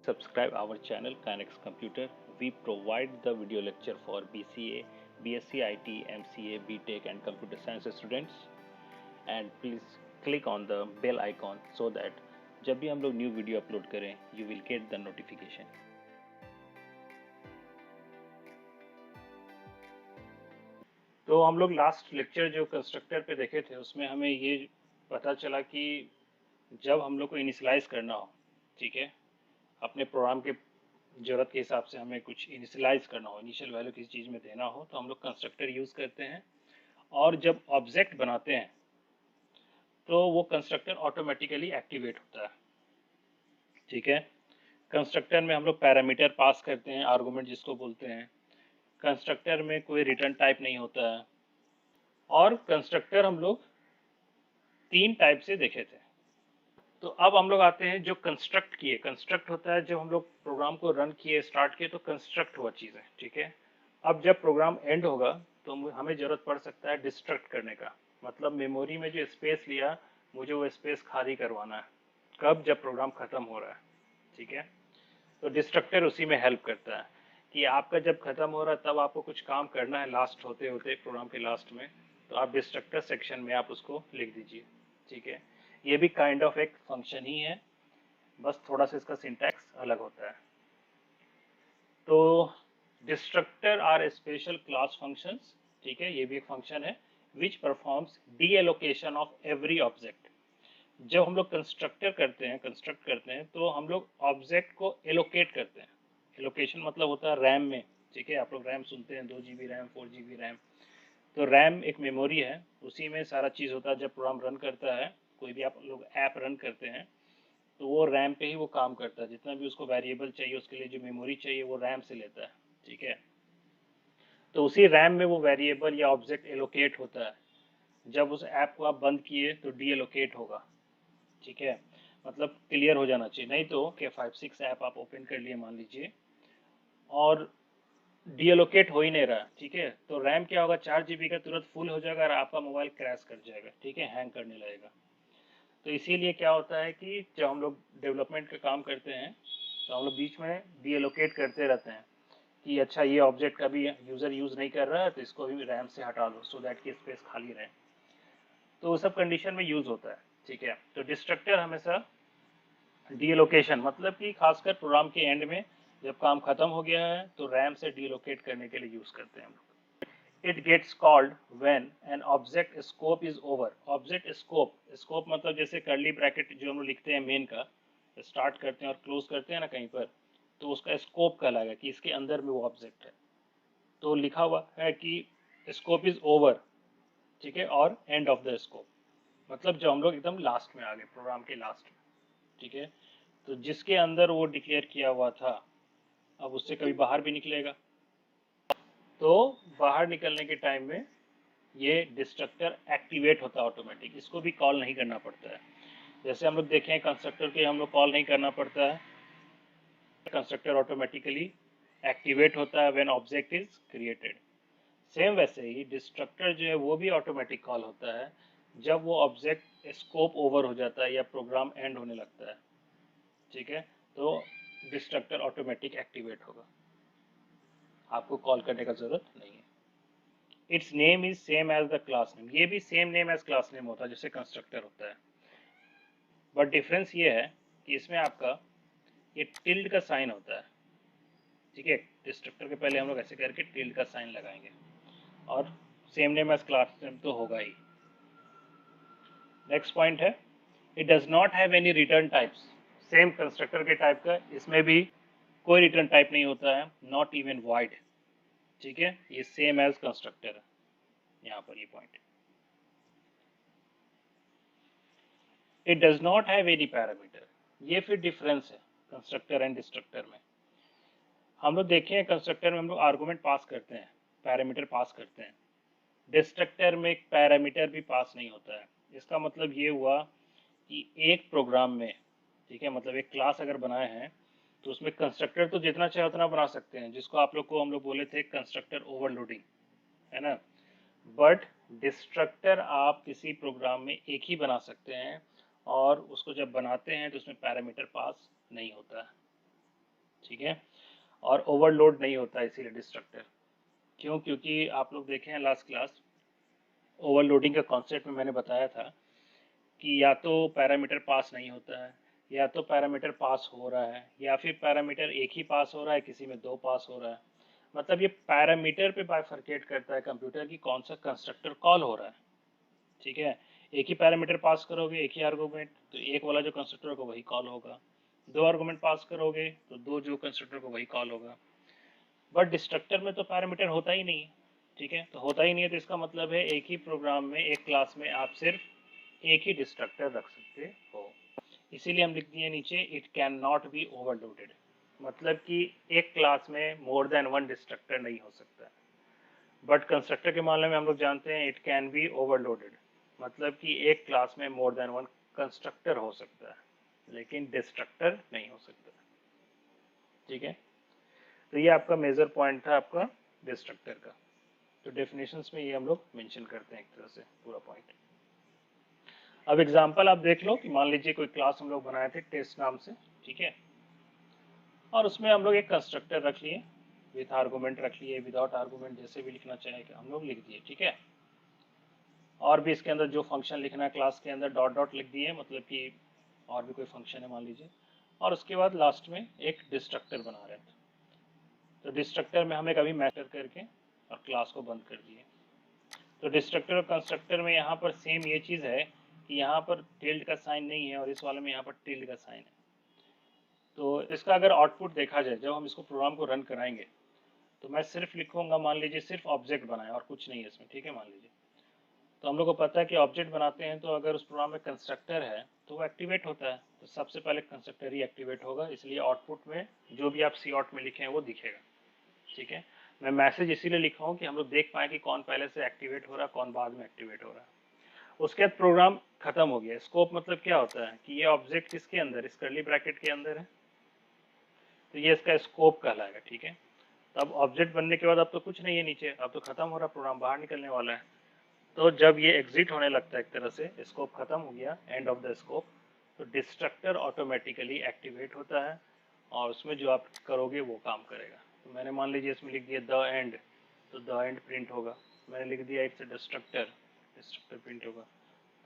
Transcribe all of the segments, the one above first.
subscribe our channel Kinex Computer. We provide the video lecture for BCA, BSc IT, MCA, BTech and computer science students. And please click on the bell icon so that जब भी हम लोग new video upload करें you will get the notification. तो हम लोग last lecture जो constructor पे देखे थे उसमें हमें ये पता चला कि जब हम लोग को इनिशियलाइज करना हो, ठीक है, अपने प्रोग्राम के ज़रूरत के हिसाब से हमें कुछ इनिशियलाइज करना हो, इनिशियल वैल्यू किसी चीज़ में देना हो, तो हम लोग कंस्ट्रक्टर यूज़ करते हैं। और जब ऑब्जेक्ट बनाते हैं तो वो कंस्ट्रक्टर ऑटोमेटिकली एक्टिवेट होता है, ठीक है। कंस्ट्रक्टर में हम लोग पैरामीटर पास करते हैं, आर्गुमेंट जिसको बोलते हैं। कंस्ट्रक्टर में कोई रिटर्न टाइप नहीं होता है। और कंस्ट्रक्टर हम लोग 3 टाइप से देखे थे। तो अब हम लोग आते हैं जो कंस्ट्रक्ट किए। कंस्ट्रक्ट होता है जब हम लोग प्रोग्राम को रन किए, स्टार्ट किए, तो कंस्ट्रक्ट हुआ चीज़ है, ठीक है। अब जब प्रोग्राम एंड होगा तो हमें ज़रूरत पड़ सकता है डिस्ट्रक्ट करने का। मतलब मेमोरी में जो स्पेस लिया, मुझे वो स्पेस खाली करवाना है। कब? जब प्रोग्राम ख़त्म हो रहा है, ठीक है। तो डिस्ट्रक्टर उसी में हेल्प करता है कि आपका जब ख़त्म हो रहा है तब आपको कुछ काम करना है, लास्ट होते होते प्रोग्राम के लास्ट में, तो आप डिस्ट्रक्टर सेक्शन में आप उसको लिख दीजिए, ठीक है। ये भी काइंड ऑफ एक फंक्शन ही है, बस थोड़ा सा इसका सिंटैक्स अलग होता है। तो destructor are special class functions, ठीक है, ये भी एक फंक्शन है which performs deallocation of every object. जब हम लोग कंस्ट्रक्ट करते हैं तो हम लोग ऑब्जेक्ट को एलोकेट करते हैं। एलोकेशन मतलब होता है रैम में, ठीक है। आप लोग रैम सुनते हैं, 2 GB रैम, 4 GB रैम। तो रैम एक मेमोरी है, उसी में सारा चीज़ होता है। जब प्रोग्राम रन करता है, कोई भी आप लोग ऐप रन करते हैं, तो वो रैम पे ही वो काम करता है। जितना भी उसको वेरिएबल चाहिए, उसके लिए जो मेमोरी चाहिए, वो रैम से लेता है, ठीक है। तो उसी रैम में वो वेरिएबल या ऑब्जेक्ट एलोकेट होता है। जब उस ऐप को आप बंद किए तो डी एलोकेट होगा, ठीक है। मतलब क्लियर हो जाना चाहिए, नहीं तो के 5-6 ऐप आप ओपन कर लिए मान लीजिए और डी एलोकेट हो ही नहीं रहा, ठीक है। तो रैम क्या होगा, 4 GB का तुरंत फुल हो जाएगा और आपका मोबाइल क्रैश कर जाएगा, ठीक है, हैंग करने लगेगा। तो इसीलिए क्या होता है कि जब हम लोग डेवलपमेंट का काम करते हैं तो हम लोग बीच में डी एलोकेट करते रहते हैं कि अच्छा ये ऑब्जेक्ट कभी यूज़र यूज़ नहीं कर रहा है तो इसको भी रैम से हटा दो सो दैट की स्पेस खाली रहे। तो वो सब कंडीशन में यूज़ होता है, ठीक है। तो डिस्ट्रक्टर हमेशा डी एलोकेशन मतलब कि खासकर प्रोग्राम के एंड में जब काम खत्म हो गया है तो रैम से डी एलोकेट करने के लिए यूज़ करते हैं हम लोग। It gets called when an object scope is over. Object scope, scope मतलब जैसे कर्ली ब्रैकेट जो हम लोग लिखते हैं मेन का, स्टार्ट करते हैं और क्लोज करते हैं ना कहीं पर, तो उसका स्कोप कहलाएगा कि इसके अंदर में वो ऑब्जेक्ट है। तो लिखा हुआ है कि स्कोप इज ओवर, ठीक है, और एंड ऑफ द स्कोप मतलब जब हम लोग एकदम लास्ट में आ गए, प्रोग्राम के लास्ट में, ठीक है। तो जिसके अंदर वो डिक्लेयर किया हुआ था अब उससे कभी बाहर भी निकलेगा, तो बाहर निकलने के टाइम में ये डिस्ट्रक्टर एक्टिवेट होता है ऑटोमेटिक। इसको भी कॉल नहीं करना पड़ता है। जैसे हम लोग देखें कंस्ट्रक्टर के हम लोग कॉल नहीं करना पड़ता है, कंस्ट्रक्टर ऑटोमेटिकली एक्टिवेट होता है when object is created. Same वैसे ही डिस्ट्रक्टर जो है वो भी ऑटोमेटिक कॉल होता है जब वो ऑब्जेक्ट स्कोप ओवर हो जाता है या प्रोग्राम एंड होने लगता है, ठीक है। तो डिस्ट्रक्टर ऑटोमेटिक एक्टिवेट होगा, आपको कॉल करने का जरूरत नहीं है। Its name is same as the class name, ये भी same name as class name होता है जैसे कंस्ट्रक्टर होता है। बट डिफरेंस ये है कि इसमें आपका ये टिल्ड का साइन होता है, ठीक है। डिस्ट्रक्टर के पहले हम लोग ऐसे करके टिल्ड का साइन लगाएंगे और same name as class name तो होगा ही। नेक्स्ट पॉइंट है it does not have any return types. Same constructor के टाइप का इसमें भी कोई रिटर्न टाइप नहीं होता है, नॉट इवन वॉइड, ठीक है। ये सेम एज कंस्ट्रक्टर है यहाँ पर ये point. It does not have any parameter, ये फिर डिफरेंस है कंस्ट्रक्टर एंड डिस्ट्रक्टर में। हम लोग देखें कंस्ट्रक्टर में हम लोग आर्गूमेंट पास करते हैं, पैरामीटर पास करते हैं। डिस्ट्रक्टर में एक पैरामीटर भी पास नहीं होता है। इसका मतलब ये हुआ कि एक प्रोग्राम में, ठीक है, मतलब एक क्लास अगर बनाए हैं तो उसमें कंस्ट्रक्टर तो जितना चाहे उतना बना सकते हैं, जिसको आप लोग को हम लोग बोले थे कंस्ट्रक्टर ओवरलोडिंग, है ना। बट डिस्ट्रक्टर आप किसी प्रोग्राम में एक ही बना सकते हैं और उसको जब बनाते हैं तो उसमें पैरामीटर पास नहीं होता है, ठीक है, और ओवरलोड नहीं होता इसीलिए डिस्ट्रक्टर। क्यों? क्योंकि आप लोग देखे हैं लास्ट क्लास, ओवरलोडिंग का कॉन्सेप्ट में मैंने बताया था कि या तो पैरामीटर पास नहीं होता है, या तो पैरामीटर पास हो रहा है, या फिर पैरामीटर एक ही पास हो रहा है, किसी में दो पास हो रहा है। मतलब ये पैरामीटर पे बाइफरकेट करता है कंप्यूटर की कौन सा कंस्ट्रक्टर कॉल हो रहा है। ठीक है, एक ही पैरामीटर पास करोगे, एक ही आर्गूमेंट, तो एक वाला जो कंस्ट्रक्टर होगा वही कॉल होगा। दो आर्गूमेंट पास करोगे तो दो जो कंस्ट्रक्टर को वही कॉल होगा। बट डिस्ट्रक्टर में तो पैरामीटर होता ही नहीं है। ठीक है, तो होता ही नहीं है तो इसका मतलब है एक ही प्रोग्राम में, एक क्लास में आप सिर्फ एक ही डिस्ट्रक्टर रख सकते हो। इसीलिए हम लिख दिए नीचे it can not be overloaded, मतलब कि एक क्लास में मोर देन वन डिस्ट्रक्टर नहीं हो सकता। बट कंस्ट्रक्टर के मामले में हम लोग जानते हैं इट कैन बी ओवरलोडेड, मतलब कि एक क्लास में मोर देन वन कंस्ट्रक्टर हो सकता है लेकिन डिस्ट्रक्टर नहीं हो सकता। ठीक है, तो ये आपका मेजर पॉइंट था आपका डिस्ट्रक्टर का। तो डेफिनेशंस में ये हम लोग मेंशन करते हैं एक तरह से पूरा पॉइंट। अब एग्जांपल आप देख लो कि मान लीजिए कोई क्लास हम लोग बनाए थे टेस्ट नाम से। ठीक है, और उसमें हम लोग एक कंस्ट्रक्टर रख लिए, विथ आर्गूमेंट रख लिए, विदाउट आर्गूमेंट, जैसे भी लिखना चाहे हम लोग लिख दिए। ठीक है, और भी इसके अंदर जो फंक्शन लिखना है क्लास के अंदर डॉट डॉट लिख दिए, मतलब कि और भी कोई फंक्शन है मान लीजिए, और उसके बाद लास्ट में एक डिस्ट्रक्टर बना रहे थे। तो डिस्ट्रक्टर में हमें कभी मैटर करके और क्लास को बंद कर दिए। तो डिस्ट्रक्टर और कंस्ट्रक्टर में यहाँ पर सेम ये चीज़ है कि यहाँ पर टिल्ड का साइन नहीं है और इस वाले में यहाँ पर टिल्ड का साइन है। तो इसका अगर आउटपुट देखा जाए जब हम इसको प्रोग्राम को रन कराएंगे, तो मैं सिर्फ लिखूंगा, मान लीजिए सिर्फ ऑब्जेक्ट बनाए और कुछ नहीं है इसमें। ठीक है, मान लीजिए, तो हम लोग को पता है कि ऑब्जेक्ट बनाते हैं तो अगर उस प्रोग्राम में कंस्ट्रक्टर है तो वो एक्टिवेट होता है, तो सबसे पहले कंस्ट्रक्टर ही एक्टिवेट होगा, इसलिए आउटपुट में जो भी आप सी आउट में लिखे हैं वो दिखेगा। ठीक है, मैं मैसेज इसीलिए लिखा हूँ कि हम लोग देख पाए कि कौन पहले से एक्टिवेट हो रहा है, कौन बाद में एक्टिवेट हो रहा है। उसके बाद प्रोग्राम खत्म हो गया। स्कोप मतलब क्या होता है कि ये ऑब्जेक्ट किसके अंदर, इस कर्ली ब्रैकेट के अंदर है, तो ये इसका स्कोप कहलाएगा। ठीक है, तो अब ऑब्जेक्ट बनने के बाद अब तो कुछ नहीं है नीचे, अब तो खत्म हो रहा, प्रोग्राम बाहर निकलने वाला है। तो जब ये एग्जिट होने लगता है एक तरह से, स्कोप खत्म हो गया, एंड ऑफ द स्कोप, तो डिस्ट्रक्टर ऑटोमेटिकली एक्टिवेट होता है और उसमें जो आप करोगे वो काम करेगा। तो मैंने मान लीजिए इसमें लिख दिया द एंड, तो द एंड प्रिंट होगा। मैंने लिख दिया इट्स डिस्ट्रक्टर, डिस्ट्रक्टर प्रिंट होगा।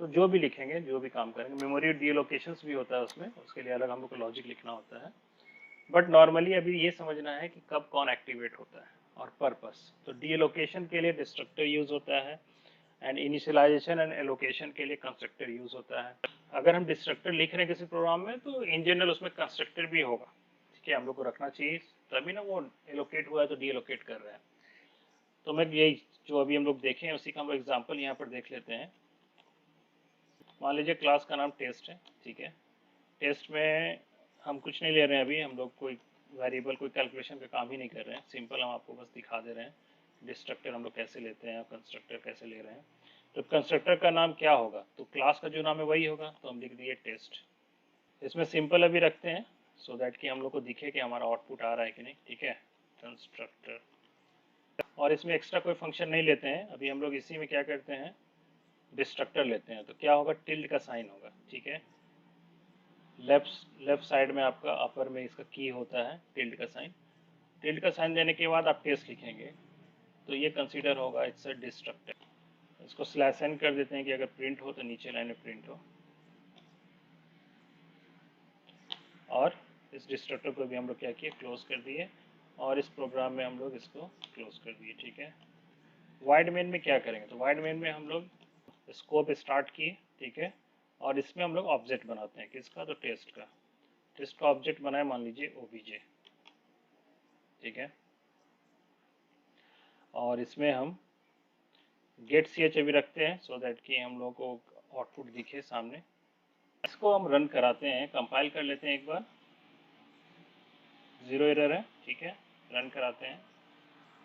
तो जो भी लिखेंगे, जो भी काम करेंगे, मेमोरी डीलोकेशंस भी होता है उसमें, उसके लिए अलग हम लोग को लॉजिक लिखना होता है। बट नॉर्मली अभी ये समझना है कि कब कौन एक्टिवेट होता है और पर्पस। तो डीलोकेशन के लिए डिस्ट्रक्टर यूज होता है एंड इनिशियलाइजेशन एंड एलोकेशन के लिए कंस्ट्रक्टर यूज होता है। अगर हम डिस्ट्रक्टर लिख रहे हैं किसी प्रोग्राम में तो इन जनरल उसमें कंस्ट्रक्टर भी होगा। ठीक है, हम लोग को रखना चाहिए, तभी ना वो एलोकेट हुआ है तो डी एलोकेट कर रहे हैं। तो मैं यही जो अभी हम लोग देखे हैं उसी का हम लोग एग्जाम्पल यहाँ पर देख लेते हैं। मान लीजिए क्लास का नाम टेस्ट है। ठीक है, टेस्ट में हम कुछ नहीं ले रहे हैं अभी, हम लोग कोई वेरिएबल, कोई कैलकुलेशन का काम ही नहीं कर रहे हैं, सिंपल हम आपको बस दिखा दे रहे हैं डिस्ट्रक्टर हम लोग कैसे लेते हैं, कंस्ट्रक्टर कैसे ले रहे हैं। तो कंस्ट्रक्टर का नाम क्या होगा, तो क्लास का जो नाम है वही होगा, तो हम लिख दिए टेस्ट। इसमें सिंपल अभी रखते हैं सो दैट कि हम लोग को दिखे कि हमारा आउटपुट आ रहा है कि नहीं। ठीक है, कंस्ट्रक्टर, और इसमें एक्स्ट्रा कोई फंक्शन नहीं लेते हैं अभी, हम लोग इसी में क्या करते हैं, डिस्ट्रक्टर लेते हैं। तो क्या होगा, टिल्ड का साइन होगा। ठीक है, लेफ्ट साइड में आपका अपर में इसका की होता है टिल्ड का साइन। टिल्ड का साइन देने के बाद आप टेस्ट लिखेंगे तो ये कंसीडर होगा इट्स अ डिस्ट्रक्टर। इसको स्लैश एन कर देते हैं कि अगर प्रिंट हो तो नीचे लाइन में प्रिंट हो, और इस डिस्ट्रक्टर को भी हम लोग क्या किए, क्लोज कर दिए, और इस प्रोग्राम में हम लोग इसको क्लोज कर दिए। ठीक है, वाइड मेन में क्या करेंगे, तो वाइड मेन में हम लोग स्कोप स्टार्ट किए। ठीक है, और इसमें हम लोग ऑब्जेक्ट बनाते हैं, किसका, तो टेस्ट का। टेस्ट का ऑब्जेक्ट बनाए मान लीजिए ओबीजे। ठीक है, और इसमें हम गेट सी एच अभी रखते हैं सो दैट कि हम लोग को आउटपुट दिखे सामने। इसको हम रन कराते हैं, कंपाइल कर लेते हैं एक बार, 0 एरर है। ठीक है, रन कराते हैं।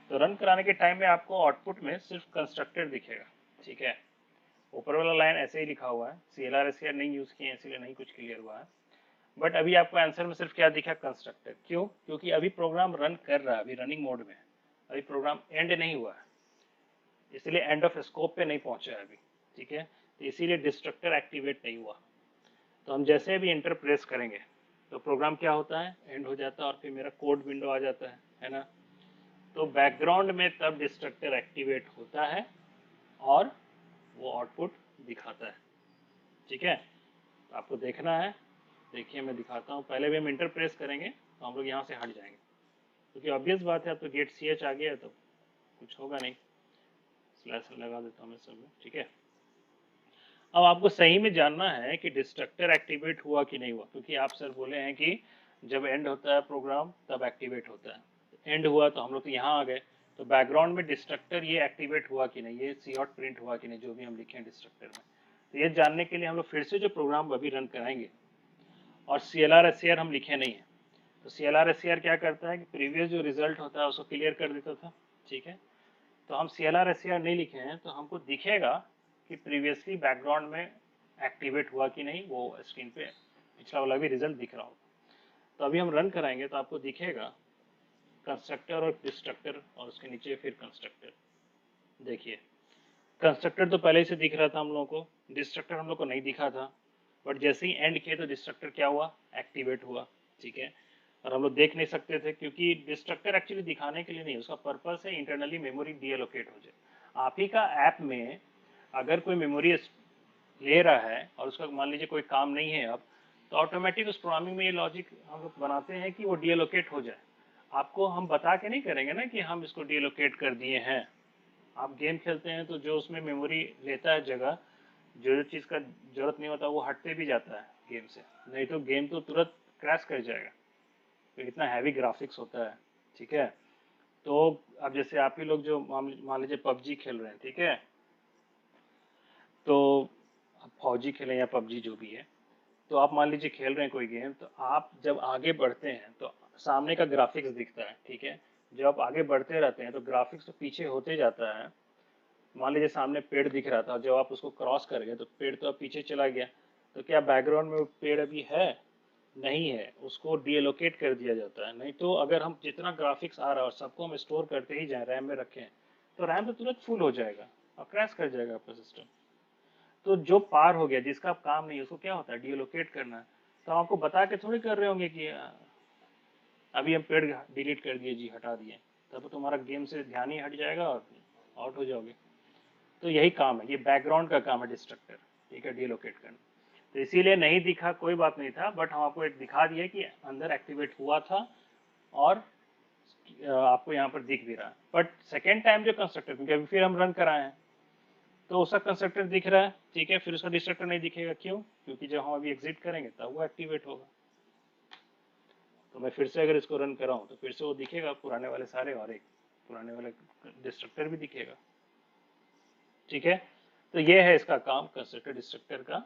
तो रन कराने के टाइम में आपको आउटपुट में सिर्फ कंस्ट्रक्टर दिखेगा। ठीक है, ऊपर वाला लाइन ऐसे ही लिखा हुआ है, CLR SCR नहीं यूज किए इसीलिए नहीं कुछ क्लियर हुआ है। बट अभी आपको आंसर में सिर्फ क्या दिखा, कंस्ट्रक्टर। क्यों, क्योंकि अभी प्रोग्राम रन कर रहा है, अभी रनिंग मोड में, अभी प्रोग्राम एंड नहीं हुआ है, इसलिए एंड ऑफ स्कोप पे नहीं पहुंचा है अभी। ठीक है, तो इसीलिए डिस्ट्रक्टर एक्टिवेट नहीं हुआ। तो हम जैसे भी इंटर प्रेस करेंगे तो प्रोग्राम क्या होता है, एंड हो जाता है और फिर मेरा कोड विंडो आ जाता है ना। तो बैकग्राउंड में तब डिस्ट्रक्टर एक्टिवेट होता है और वो आउटपुट दिखाता है। ठीक है, तो आपको देखना है, देखिए मैं दिखाता हूँ। पहले भी हम इंटर प्रेस करेंगे तो हम लोग यहाँ से हट जाएंगे, क्योंकि ऑब्वियस बात है अब तो गेट ch आ गया है तो कुछ होगा नहीं। स्लैश लगा देता हूँ मैं सब में। ठीक है, अब आपको सही में जानना है कि डिस्ट्रक्टर एक्टिवेट हुआ कि नहीं हुआ, क्योंकि आप सर बोले हैं कि जब एंड होता है प्रोग्राम तब एक्टिवेट होता है। एंड हुआ तो हम लोग तो यहाँ आ गए, तो बैकग्राउंड में डिस्ट्रक्टर ये एक्टिवेट हुआ कि नहीं, ये cout प्रिंट हुआ कि नहीं, जो भी हम लिखे हैं डिस्ट्रक्टर में। तो ये जानने के लिए हम लोग फिर से जो प्रोग्राम अभी रन कराएंगे, और CLR SCR हम लिखे नहीं है, तो CLR SCR क्या करता है कि प्रीवियस जो रिजल्ट होता है उसको क्लियर कर देता था। ठीक है, तो हम CLR SCR नहीं लिखे हैं, तो हमको दिखेगा कि प्रीवियसली बैकग्राउंड में एक्टिवेट हुआ कि नहीं, वो स्क्रीन पे पिछला वाला भी रिजल्ट दिख रहा होगा। तो अभी हम रन कराएंगे तो आपको दिखेगा कंस्ट्रक्टर और डिस्ट्रक्टर और उसके नीचे फिर कंस्ट्रक्टर। देखिए कंस्ट्रक्टर तो पहले से दिख रहा था हम लोगों को, डिस्ट्रक्टर हम लोग को नहीं दिखा था, बट जैसे ही एंड किए तो डिस्ट्रक्टर क्या हुआ, एक्टिवेट हुआ। ठीक है, और हम लोग देख नहीं सकते थे क्योंकि डिस्ट्रक्टर एक्चुअली दिखाने के लिए नहीं, उसका पर्पस है इंटरनली मेमोरी डीएलोकेट हो जाए। आप ही का ऐप में अगर कोई मेमोरी ले रहा है और उसका मान लीजिए कोई काम नहीं है अब, तो ऑटोमेटिक उस प्रोग्रामिंग में ये लॉजिक हम लोग बनाते हैं कि वो डीएलोकेट हो जाए। आपको हम बता के नहीं करेंगे ना कि हम इसको डीएलोकेट कर दिए हैं। आप गेम खेलते हैं तो जो उसमें मेमोरी लेता है जगह, जो जो चीज़ का जरूरत नहीं होता वो हटते भी जाता है गेम से, नहीं तो गेम तो तुरंत क्रैश कर जाएगा, तो इतना हैवी ग्राफिक्स होता है। ठीक है, तो अब जैसे आप ही लोग जो मान लीजिए पबजी खेल रहे हैं, ठीक है, तो आप फौजी खेलें या पबजी जो भी है, तो आप मान लीजिए खेल रहे हैं कोई गेम, तो आप जब आगे बढ़ते हैं तो सामने का ग्राफिक्स दिखता है। ठीक है, जब आप आगे बढ़ते रहते हैं तो ग्राफिक्स तो पीछे होते जाता है। मान लीजिए सामने पेड़ दिख रहा था, जब आप उसको क्रॉस कर गए तो पेड़ तो अब पीछे चला गया, तो क्या बैकग्राउंड में वो पेड़ अभी है, नहीं है, उसको डीएलोकेट कर दिया जाता है। नहीं तो अगर हम जितना ग्राफिक्स आ रहा है और सबको हम स्टोर करते ही जाए, रैम में रखें, तो रैम तो तुरंत फुल हो जाएगा और क्रैश कर जाएगा आपका सिस्टम। तो जो पार हो गया, जिसका काम नहीं, उसको क्या होता है, डीएलोकेट करना है। तो हम आपको बता के थोड़ी कर रहे होंगे कि अभी हम पेड़ डिलीट कर दिए जी, हटा दिए, तब तो तुम्हारा गेम से ध्यान ही हट जाएगा और आउट हो जाओगे। तो यही काम है, ये बैकग्राउंड का काम है डिस्ट्रक्टर। ठीक है, डीलोकेट करना। तो इसीलिए नहीं दिखा, कोई बात नहीं था, बट हम आपको एक दिखा दिए कि अंदर एक्टिवेट हुआ था और आपको यहाँ पर दिख भी रहा है। बट सेकेंड टाइम जो कंस्ट्रक्टर, क्योंकि अभी फिर हम रन कराए हैं, तो उसका कंस्ट्रक्टर दिख रहा है। ठीक है, फिर उसका डिस्ट्रक्टर नहीं दिखेगा, क्यों, क्योंकि जब हम अभी एग्जिट करेंगे तब वो एक्टिवेट होगा। तो मैं फिर से अगर इसको रन कराऊं तो फिर से वो दिखेगा, पुराने वाले सारे, और एक पुराने वाले डिस्ट्रक्टर भी दिखेगा। ठीक है, तो ये है इसका काम कंस्ट्रक्टर डिस्ट्रक्टर का।